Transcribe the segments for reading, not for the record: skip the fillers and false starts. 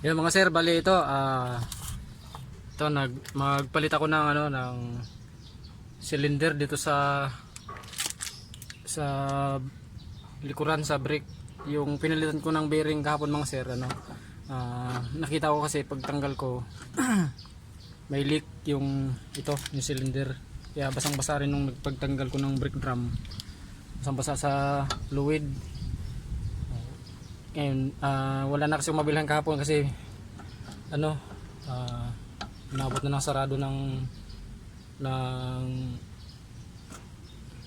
Yan mga sir, bali ito ito magpalit ako ng ng cylinder dito sa likuran sa brake. Yung pinalitan ko ng bearing kahapon mga sir, nakita ko kasi pagtanggal ko may leak yung cylinder. Kaya basang-basa rin nung pagtanggal ko ng brake drum. Basang-basa sa fluid. Ngayon, wala na kasi mabilhan kahapon kasi inabot na ng sarado ng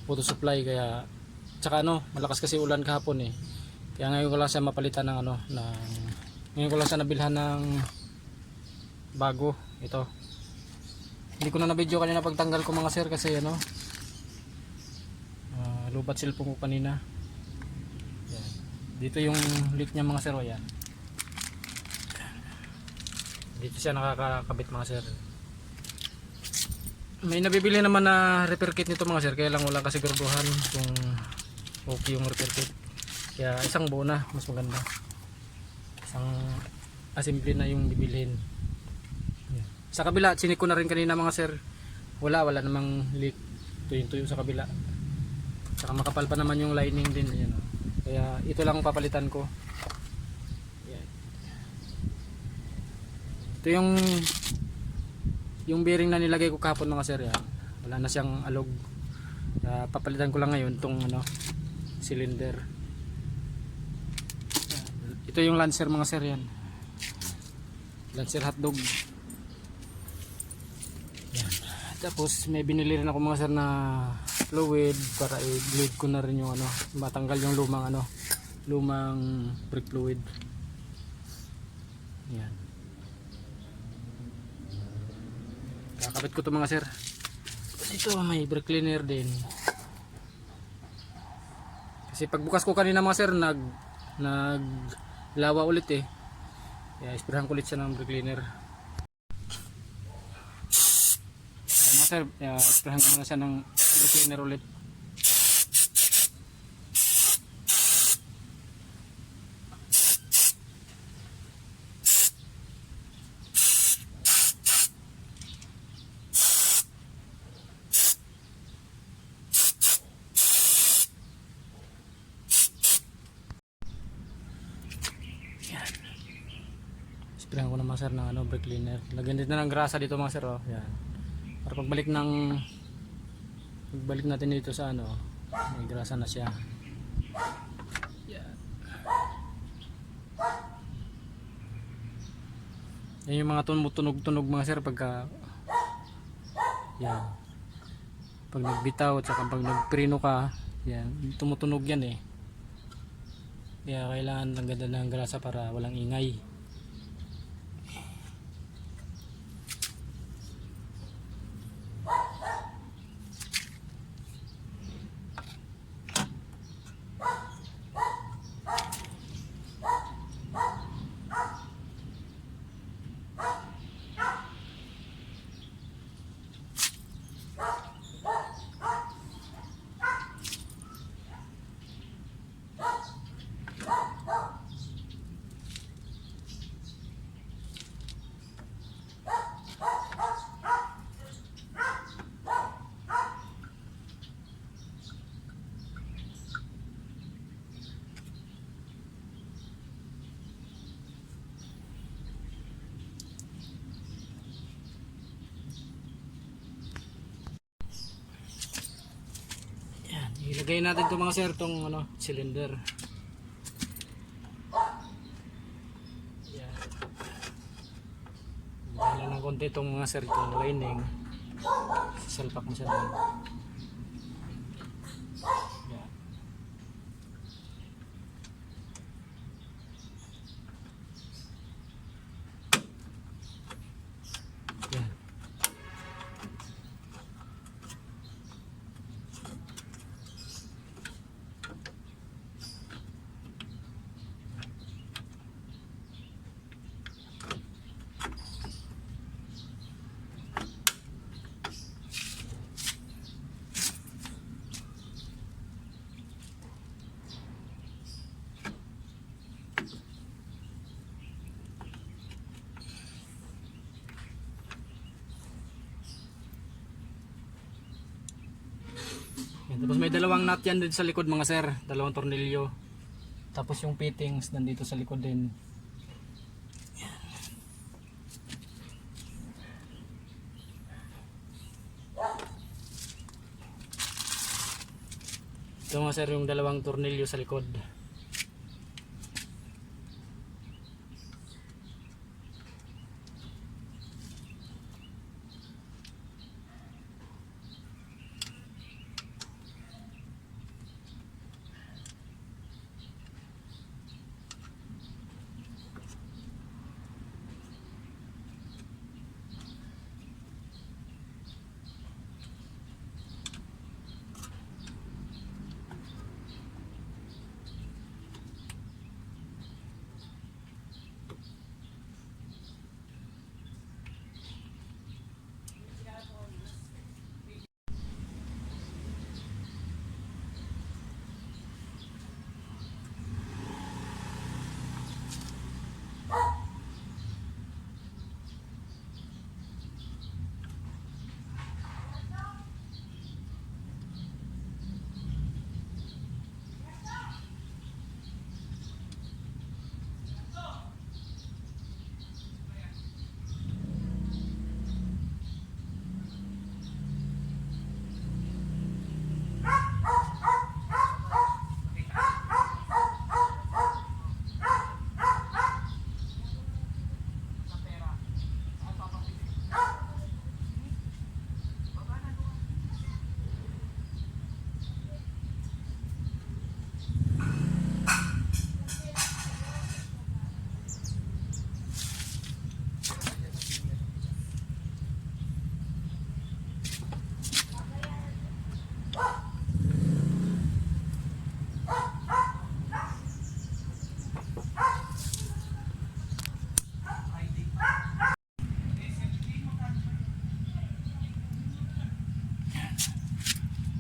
water supply, kaya tsaka malakas kasi ulan kahapon kaya ngayon ko lang siya mapalitan ng ngayon ko lang siya nabilhan ng bago. Ito, hindi ko na na-video kanina pagtanggal ko mga sir kasi lubat cellphone ko kanina. Yan. Dito yung leak niya mga sir, yan. Dito siya nakakabit mga sir. May nabibili naman na repair kit nito mga sir, kaya lang wala kasi siguraduhan kung okay yung repair kit. Kaya isang buo na mas maganda, isang assembly na yung bibilhin. Sa kabila chinik ko na rin kanina mga sir, wala namang leak, tuyo sa kabila. Saka makapal pa naman yung lining din, yan. Kaya ito lang papalitan ko. Yan. Ito yung bearing na nilagay ko kahapon mga sir, yan. Wala na siyang alog. Papalitan ko lang ngayon tong cylinder. Ito yung Lancer mga sir, yan. Lancer hotdog. Yan. Tapos may binili rin ako mga sir na fluid para i-bleed ko na rin yung matanggal yung lumang brake fluid. Yan. Kakabit ko to mga sir. Tapos ito may brake cleaner din. Kasi pagbukas ko kanina mga sir, naglawa ulit kaya isprahan ko ulit siya ng brake cleaner. Mga sir, isprahan ko na siya ng brake cleaner ulit. Sprayan ko na mga sir ng brake cleaner. Lagyan din na ng grasa dito mga sir, yan. Para pagbalik natin dito sa may grasa na siya. Yan. Yan yung mga tumutunog-tunog mga sir pagka yan. Pag nagbitaw at saka pag nagpreno ka, yan, tumutunog yan Kaya kailangan lang ganda ng grasa para walang ingay. Ilagay natin itong mga sir, itong cylinder. Yan. Dala ng konti itong mga sir, itong lining. Sasalpak mo siya doon. Yan. Yan. Tapos may dalawang nut yan din sa likod mga sir, dalawang tornilyo. Tapos yung fittings nandito sa likod din. Ito mga sir yung dalawang tornilyo sa likod.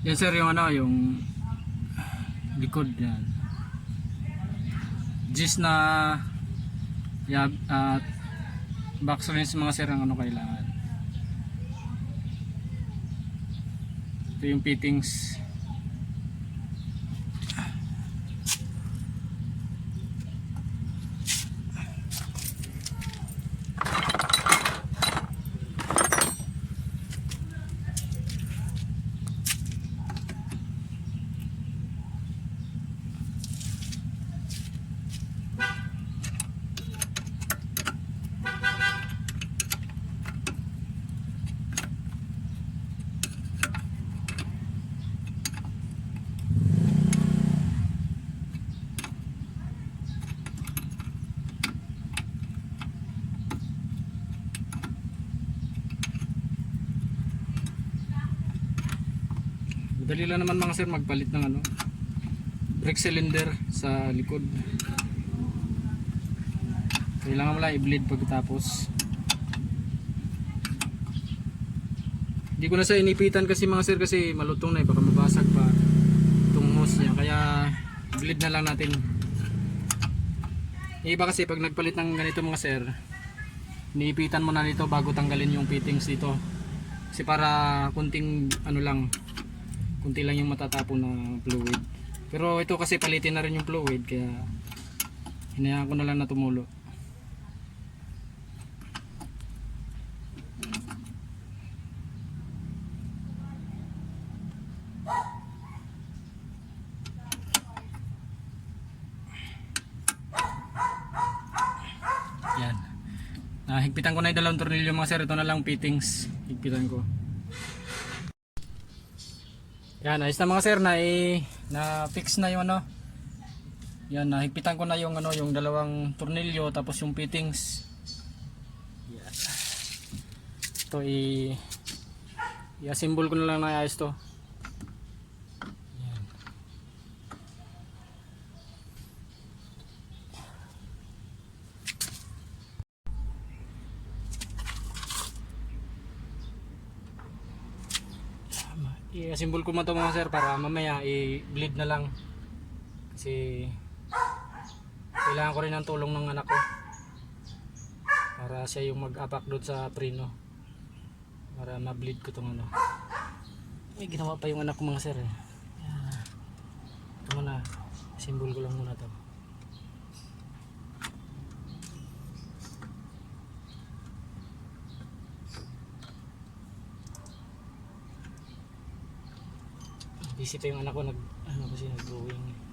Yan sir yung ano, yung likod yan. Gis na box rinse mga sir ang ano kailangan. Ito yung fittings. Dali lang naman mga sir magpalit ng ano, brake cylinder sa likod. Kailangan mo lang i-bleed pagkatapos. Hindi ko na sa inipitan kasi mga sir kasi malutong na baka mabasag pa itong hose niya, kaya bleed na lang natin. Iba kasi pag nagpalit ng ganito mga sir, iniipitan mo na nito bago tanggalin yung fittings dito. Kasi para kunting ano lang, kunti lang yung matatapon na fluid. Pero ito kasi palitin na rin yung fluid, kaya hinayaan ko na lang na tumulo. Yan. Higpitan ko na yung dalawang tornilyo mga sir. Ito na lang fittings. Higpitan ko. Yan, ayos na mga sir, na fix na yung ano. Yan, nahigpitan ko na yung ano, yung dalawang tornilyo tapos yung fittings. Yan. Ito i-assemble ko na lang na ayos to. Yan. I-assemble ko man to mga sir para mamaya i-bleed na lang. Kasi kailangan ko rin ng tulong ng anak ko para siya yung mag-apak doon sa preno para ma-bleed ko tong ano. May ginawa pa yung anak ko mga sir eh. Ito muna, symbol ko lang muna to. Busy pa yung anak ko, kasi nag-drawing.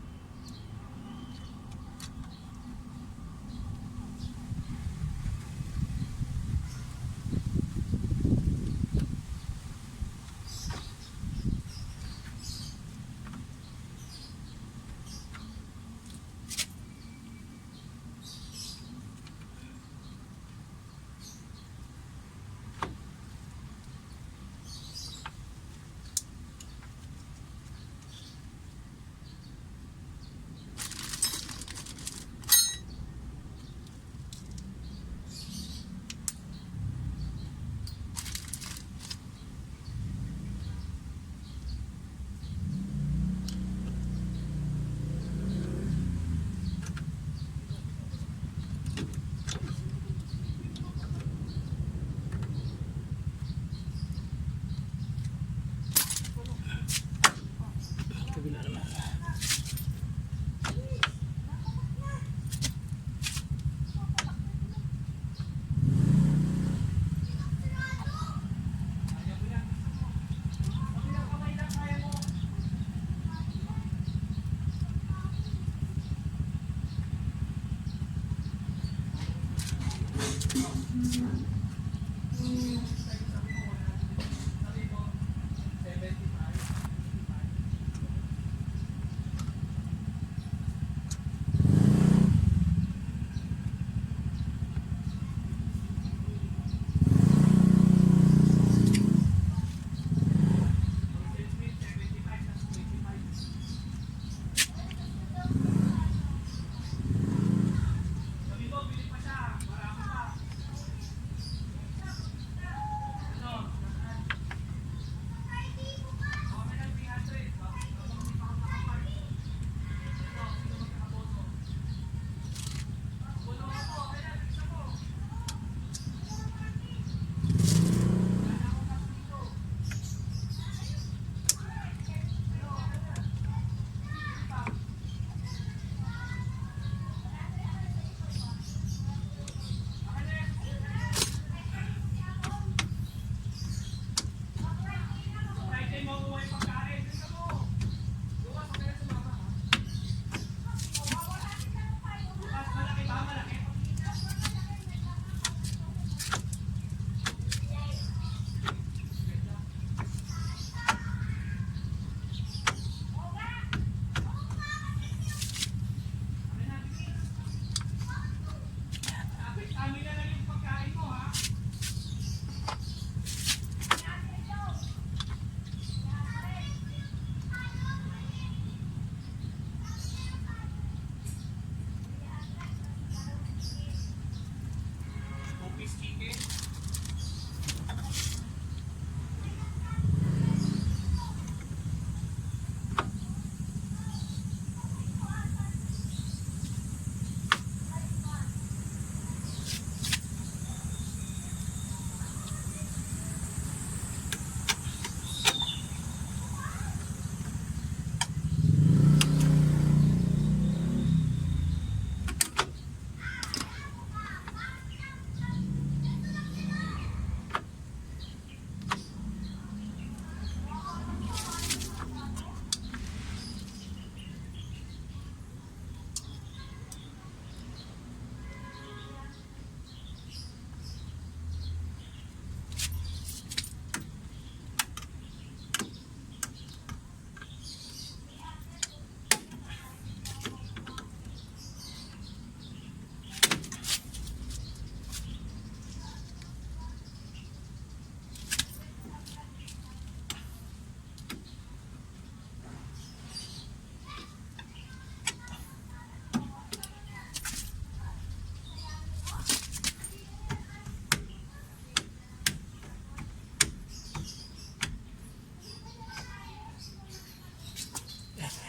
Kabila naman.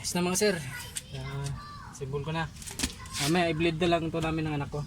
Ayos na mga sir. Symbol ko na. Mamaya i-bleed na lang ito namin ng anak ko.